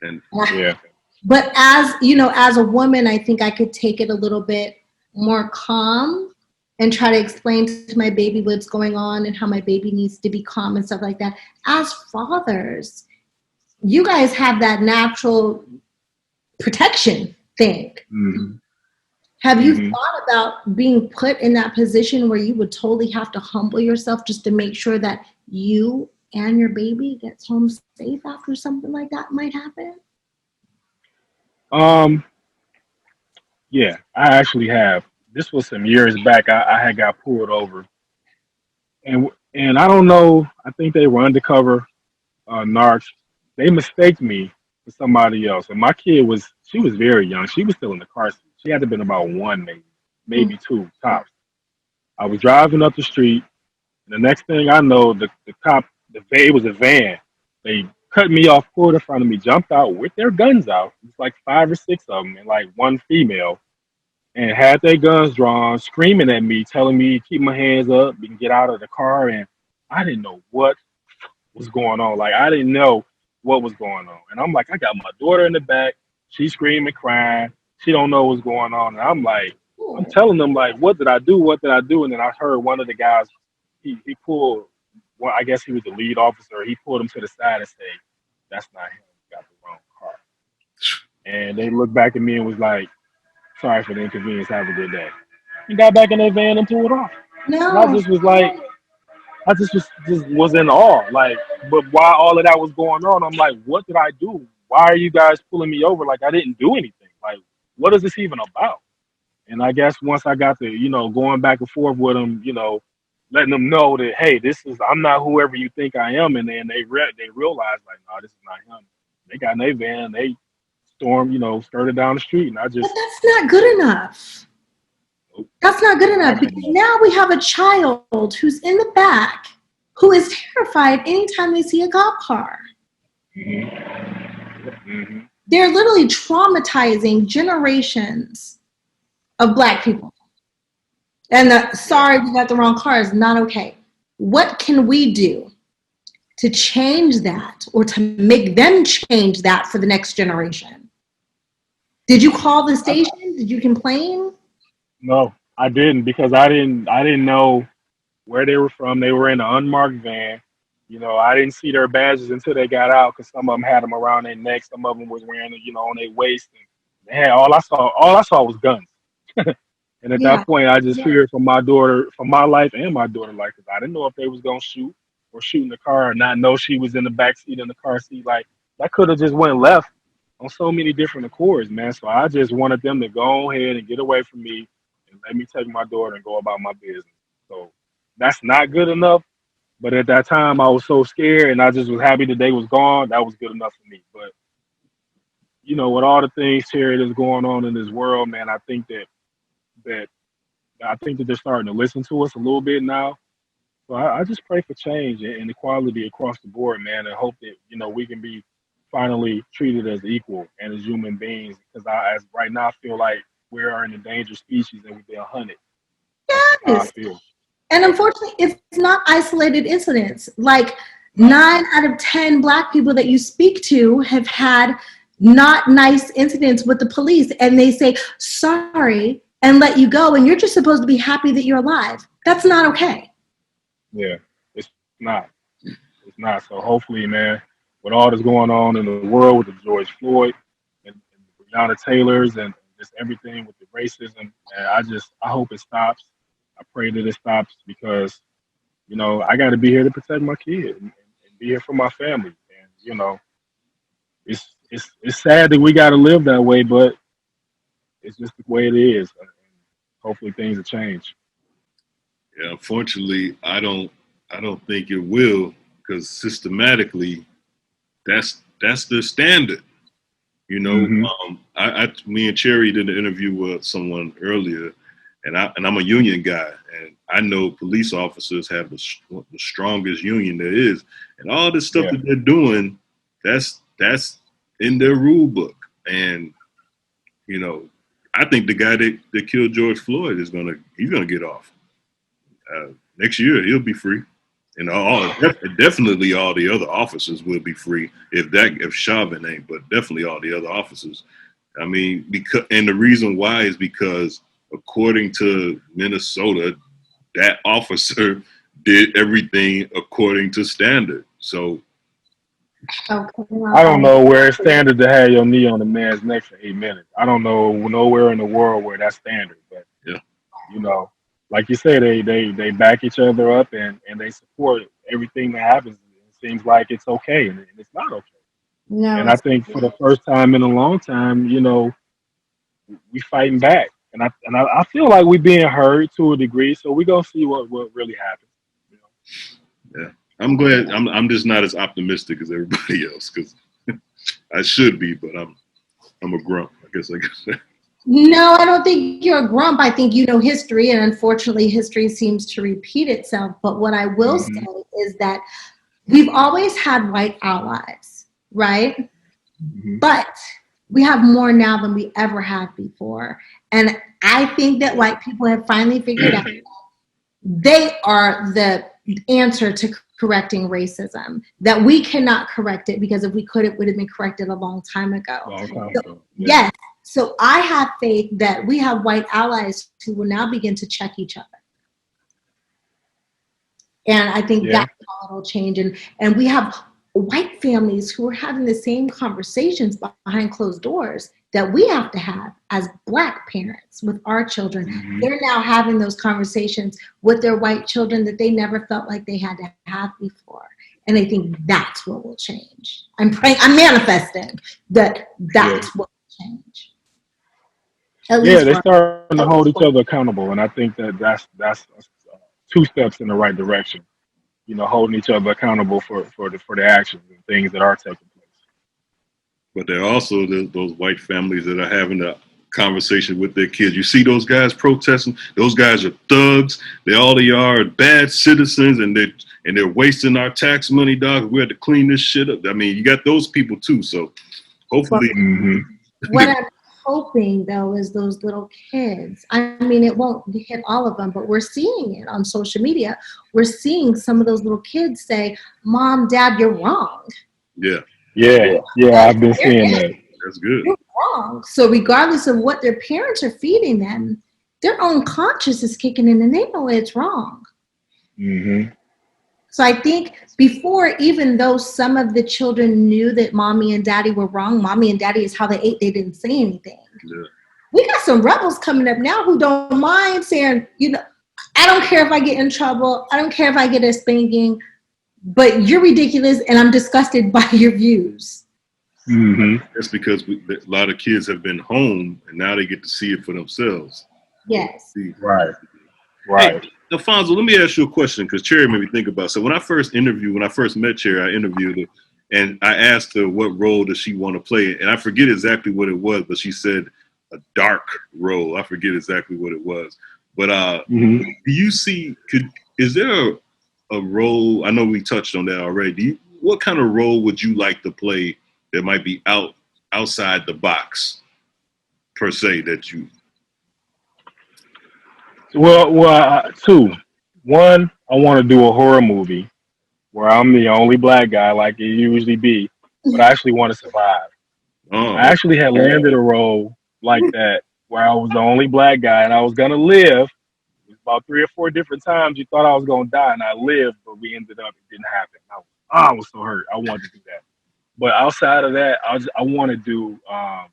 C: and
B: Yeah.
A: But as you know, as a woman, I think I could take it a little bit more calm and try to explain to my baby what's going on and how my baby needs to be calm and stuff like that. As fathers, you guys have that natural protection thing.
B: Mm-hmm.
A: Have you
B: Mm-hmm.
A: thought about being put in that position where you would totally have to humble yourself just to make sure that you and your baby gets home safe after something like that might happen?
B: Um. Yeah, I actually have. This was some years back. I had got pulled over, and I don't know. I think they were undercover narcs. They mistaked me for somebody else, and my kid she was very young. She was still in the car seat. She had to have been about 1, maybe 2 tops. I was driving up the street, and the next thing I know, the cop, it was a van. They cut me off, pulled in front of me, jumped out with their guns out. It's like 5 or 6 of them, and like one female, and had their guns drawn, screaming at me, telling me keep my hands up and get out of the car. And I didn't know what was going on. Like I didn't know what was going on. And I'm like, I got my daughter in the back. She's screaming, crying. She don't know what's going on. And I'm like, I'm telling them like, what did I do? What did I do? And then I heard one of the guys, he pulled well, I guess he was the lead officer. He pulled him to the side and said, "That's not him. He got the wrong car." And they looked back at me and was like, "Sorry for the inconvenience. Have a good day." He got back in their van and pulled off. And I
A: No.
B: just was like, I just was in awe. Like, but while all of that was going on, I'm like, what did I do? Why are you guys pulling me over? Like, I didn't do anything. Like, what is this even about? And I guess once I got to, going back and forth with them, letting them know that, hey, I'm not whoever you think I am, and then they realized like, no, this is not him. They got in their van, they stormed, skirted down the street, and I
A: But
B: just,
A: that's not good enough.
B: nope,
A: That's not good enough
B: not good
A: because
B: enough.
A: now we have a child who's in the back who is terrified anytime they see a cop car.
B: Hmm.
A: They're literally traumatizing generations of Black people. And
B: Yeah.
A: sorry, we got the wrong car is not okay. What can we do to change that or to make them change that for the next generation? Did you call the
B: I,
A: station? Did you complain?
B: no, I didn't because I didn't know where they were from. They were in an unmarked van. I didn't see their badges until they got out because some of them had them around their neck. Some of them was wearing it, on their waist. And they had all I saw was guns. And at
A: Yeah.
B: that point, I just feared for my daughter, for my life and my daughter life, because I didn't know if they was gonna shoot or shoot in the car, or not know she was in the back seat in the car seat. Like that could have just went left on so many different accords, man. So I just wanted them to go ahead and get away from me and let me take my daughter and go about my business. So that's not good enough. But at that time, I was so scared, and I just was happy the day was gone. That was good enough for me. But with all the things, Cherie, that's going on in this world, man, that I think that they're starting to listen to us a little bit now. So I just pray for change and equality across the board, man, and hope that we can be finally treated as equal and as human beings. Because as right now, I feel like we are an endangered species and we've been hunted. That's just how I
A: Yes.
B: feel.
A: And unfortunately, it's not isolated incidents. Like 9 out of 10 Black people that you speak to have had not nice incidents with the police, and they say sorry and let you go, and you're just supposed to be happy that you're alive. That's not okay.
B: Yeah, it's not. It's not. So hopefully, man, with all that's going on in the world with the George Floyd and the Breonna Taylors and just everything with the racism, and I hope it stops. I pray that it stops because I got to be here to protect my kid and be here for my family. And it's sad that we got to live that way, but it's just the way it is. And hopefully, things will change.
C: Yeah, unfortunately, I don't think it will because systematically that's the standard.
B: Hmm.
C: Me and Cherie did an interview with someone earlier, and I'm a union guy, and I know police officers have the strongest union there is, and all this stuff
B: Yeah.
C: that they're doing, that's in their rule book, and you know, I think the guy that killed George Floyd he's gonna get off next year. He'll be free. And definitely all the other officers will be free if Chauvin ain't, but definitely all the other officers. I mean, and the reason why is because according to Minnesota, that officer did everything according to standard. So
A: Okay.
B: I don't know where it's standard to have your knee on a man's neck for 8 minutes. I don't know nowhere in the world where that's standard. But
C: yeah,
B: you know, like you said, they back each other up and they support everything that happens. It seems like it's okay, and it's not okay.
A: No,
B: And I
A: it's
B: think for the first time in a long time, we fighting back, and I feel like we being heard to a degree. So we gonna see what really happens. You know?
C: yeah. I'm glad. I'm just not as optimistic as everybody else because I should be, but I'm a grump. I guess I guess.
A: no, I don't think you're a grump. I think you know history, and unfortunately, history seems to repeat itself. But what I will say
B: Hmm.
A: is that we've always had white allies, right?
B: Hmm.
A: But we have more now than we ever had before. And I think that
B: Yeah.
A: white people have finally figured out they are the answer to correcting racism, that we cannot correct it because if we could, it would have been corrected a long time ago.
B: Long time
A: So,
B: ago. Yeah.
A: yes. So I have faith that we have white allies who will now begin to check each other. And I think
B: Yeah.
A: that's how it'll change. And we have white families who are having the same conversations behind closed doors that we have to have as Black parents with our children.
B: Hmm.
A: They're now having those conversations with their white children that they never felt like they had to have before. And I think that's what will change. I'm praying, I'm manifesting that
B: Yeah.
A: that's what will change. At
B: Yeah,
A: least
B: they're
A: for
B: starting to hold each other accountable, and I think that that's two steps in the right direction. Holding each other accountable for the actions and things that are taking place.
C: But there are also those white families that are having a conversation with their kids. You see those guys protesting. Those guys are thugs. All they are bad citizens, and they're wasting our tax money, dog. We have to clean this shit up. I mean, you got those people too. So hopefully,
B: Hmm.
A: what I'm hoping though is those little kids. I mean, it won't hit all of them, but we're seeing it on social media. We're seeing some of those little kids say, "Mom, Dad, you're wrong."
C: yeah,
B: Yeah, yeah, I've been
A: They're
B: seeing that.
C: that's good.
A: wrong. So regardless of what their parents are feeding them, their own conscience is kicking in and they know it's wrong.
B: Hmm.
A: So I think before, even though some of the children knew that mommy and daddy were wrong, mommy and daddy is how they ate, they didn't say anything.
C: Yeah.
A: We got some rebels coming up now who don't mind saying, I don't care if I get in trouble. I don't care if I get a spanking, but you're ridiculous and I'm disgusted by your views.
B: Hmm.
C: That's because a lot of kids have been home, and now they get to see it for themselves.
A: Yes.
C: See.
B: Right,
C: Hey,
B: right.
C: Alfonso, let me ask you a question because Cherie made me think about. So when I first met Cherie, I interviewed her, and I asked her what role does she want to play, and I forget exactly what it was, but she said a dark role. I forget exactly what it was, but
B: Hmm.
C: do you see? Is there a role? I know we touched on that already. What kind of role would you like to play that might be outside the box per se that you?
B: Well, two. One, I want to do a horror movie where I'm the only Black guy, like it usually be, but I actually want to survive. I
C: Oh,
B: actually had landed a role like that where I was the only Black guy and I was gonna live. It was about 3 or 4 different times you thought I was gonna die, and I lived, but we ended up it didn't happen. I was so hurt. I wanted to do that, but outside of that, I want to do. I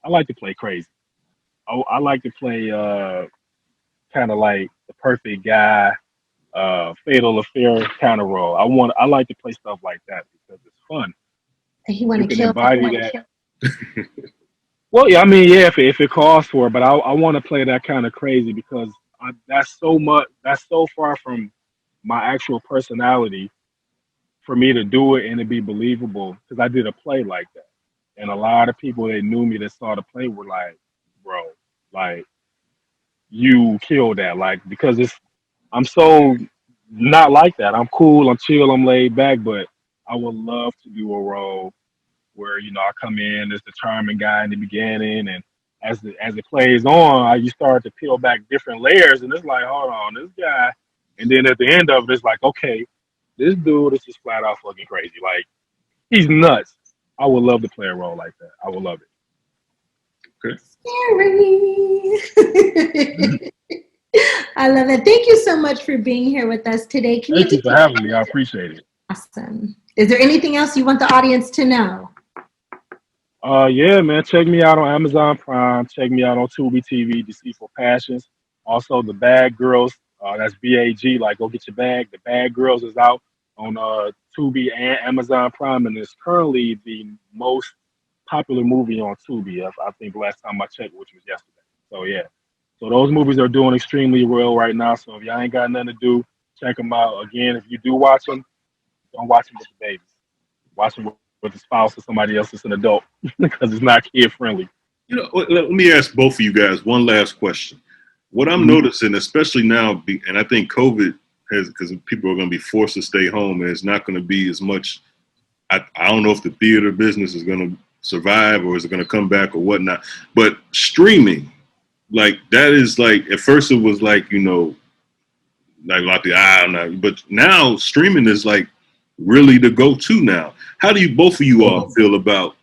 B: like to play crazy. I like to play kind of like the perfect guy, fatal affair kind of role. I like to play stuff like that because it's fun.
A: And he
B: You
A: want to
B: can
A: kill.
B: embody that. Well, yeah, I mean, yeah, if it calls for it, but I want to play that kind of crazy because that's so much. That's so far from my actual personality for me to do it and to be believable. Because I did a play like that, and a lot of people that knew me that saw the play were like, "Bro, like you killed that." Like because I'm so not like that. I'm cool. I'm chill. I'm laid back, but I would love to do a role where I come in as the charming guy in the beginning, and as it plays on, you start to peel back different layers, and it's like, hold on, this guy, and then at the end of it, it's like, okay, this dude is just flat out fucking crazy, like he's nuts. I would love to play a role like that. I would love it.
C: okay.
A: Cherie. I love it. Thank you so much for being here with us today. Can you
B: Thank
A: do
B: you for having me. I appreciate it.
A: awesome? Is there anything else you want the audience to know?
B: Yeah, man. Check me out on Amazon Prime. Check me out on Tubi TV, Deceitful Passions. Also, The Bag Girls. That's BAG. Like, go get your bag. The Bag Girls is out on Tubi and Amazon Prime, and it's currently the most popular movie on Tubi. I think last time I checked, which was yesterday. So yeah. So those movies are doing extremely well right now. So if y'all ain't got nothing to do, check them out. Again, if you do watch them, don't watch them with the babies. Watch them with a spouse or somebody else that's an adult because it's not kid friendly.
C: Let me ask both of you guys one last question. What I'm
B: Mm-hmm.
C: noticing, especially now, and I think COVID has, because people are going to be forced to stay home, and it's not going to be as much. I don't know if the theater business is going to survive or is it going to come back or whatnot. But streaming, like that is like at first it was like like the I don't know, but now streaming is like really the go-to now. How do you both of you all feel about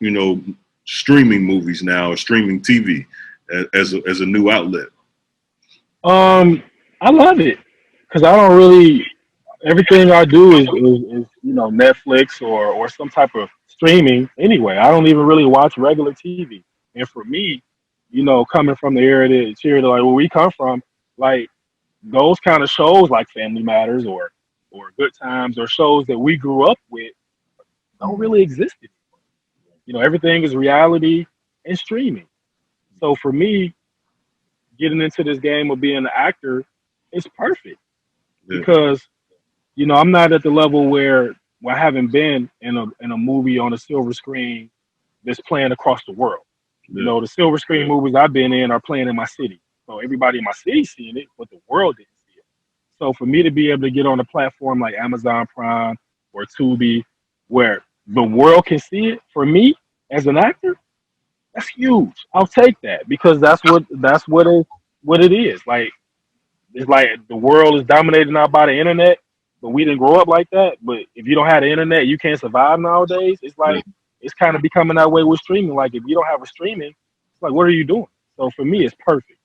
C: streaming movies now or streaming TV as a new outlet?
B: I love it because I don't really everything I do is Netflix or some type of streaming anyway. I don't even really watch regular TV. And for me, coming from the area that Cherie, like where we come from, like those kind of shows like Family Matters or Good Times or shows that we grew up with don't really exist anymore. Everything is reality and streaming. So for me, getting into this game of being an actor is perfect
C: Yeah.
B: because I'm not at the level where I haven't been in a movie on a silver screen that's playing across the world.
C: Yeah.
B: The silver screen movies I've been in are playing in my city. So everybody in my city seeing it, but the world didn't see it. So for me to be able to get on a platform like Amazon Prime or Tubi, where the world can see it, for me as an actor, that's huge. I'll take that because that's what it is. Like it's like the world is dominated now by the internet, but we didn't grow up like that. But if you don't have the internet, you can't survive nowadays. It's
C: Yeah.
B: like it's kind of becoming that way with streaming. Like if you don't have a streaming, it's like what are you doing? So for me, it's perfect.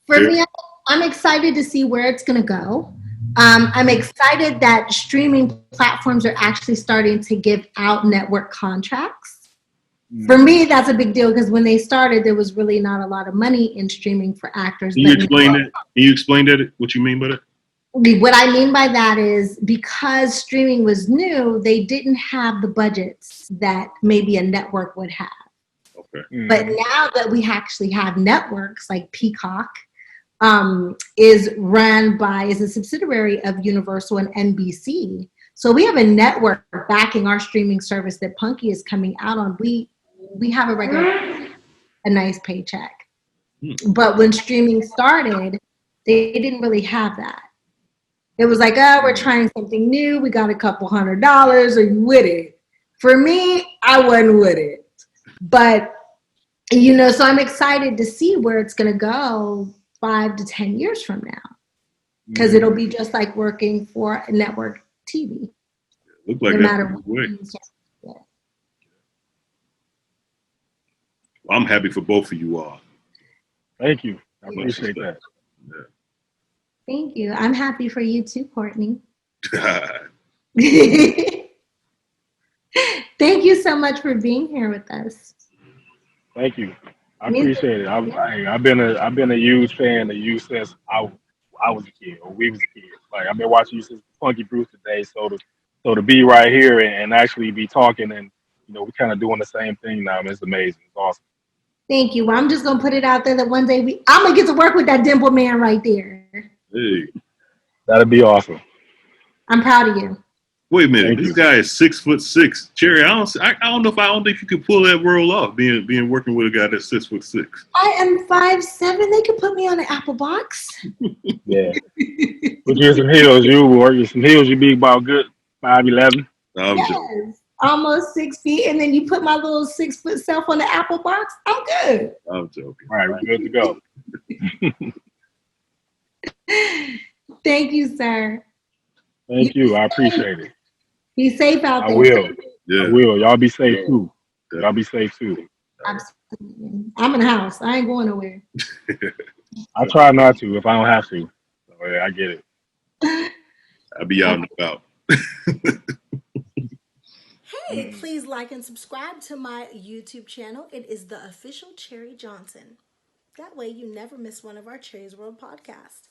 A: For me, I'm excited to see where it's going to go. I'm excited that streaming platforms are actually starting to give out network contracts. For me, that's a big deal because when they started, there was really not a lot of money in streaming for actors.
C: Can you explain that? Can you explain that? What you mean by that?
A: What I mean by that is because streaming was new, they didn't have the budgets that maybe a network would have.
C: Okay.
A: But now that we actually have networks like Peacock, is a subsidiary of Universal and NBC. So we have a network backing our streaming service that Punky is coming out on. We have a nice paycheck. But when streaming started, they didn't really have that. It was like, oh, we're trying something new. We got a couple $100. Are you with it? For me, I wasn't with it. But, so I'm excited to see where it's going to go 5 to 10 years from now. Because it'll be just like working for a network TV.
C: Look like
A: no matter what.
C: Well, I'm happy for both of you all.
B: Thank you. I appreciate that.
C: Yeah.
A: Thank you. I'm happy for you too, Courtney. Thank you so much for being here with us.
B: Thank you. I appreciate it. I've been a huge fan of you since I was a kid or we was a kid. Like I've been watching you since Punky Brewster days. So to be right here and actually be talking and we're kind of doing the same thing now. It's amazing. It's awesome.
A: Thank you. Well, I'm just gonna put it out there that one day I'm gonna get to work with that dimple man right there.
C: Hey,
B: that'd be awesome.
A: I'm proud of you.
C: Wait a minute,
B: Thank
C: this
B: you.
C: guy is 6'6". Cherie, I don't think you could pull that role off. Being working with a guy that's 6'6".
A: I am 5'7". They could put me on an apple box.
B: Yeah. Put you in some heels, you'd be about good 5'11".
C: Joking.
A: Almost 6 feet, and then you put my little 6 foot self on the apple box. I'm good.
C: I'm joking.
B: All right, we're good to go.
A: Thank you, sir.
B: Thank you. I appreciate it.
A: Be safe out there.
B: I will.
C: Yeah.
B: I will. Y'all be safe too. Y'all be safe too.
A: Absolutely. I'm in the house. I ain't going nowhere.
B: I try not to if I don't have to. So, yeah, I get it.
C: I'll be out and about.
A: Hey, please like and subscribe to my YouTube channel. It is the official Cherie Johnson. That way you never miss one of our Cherie's World podcasts.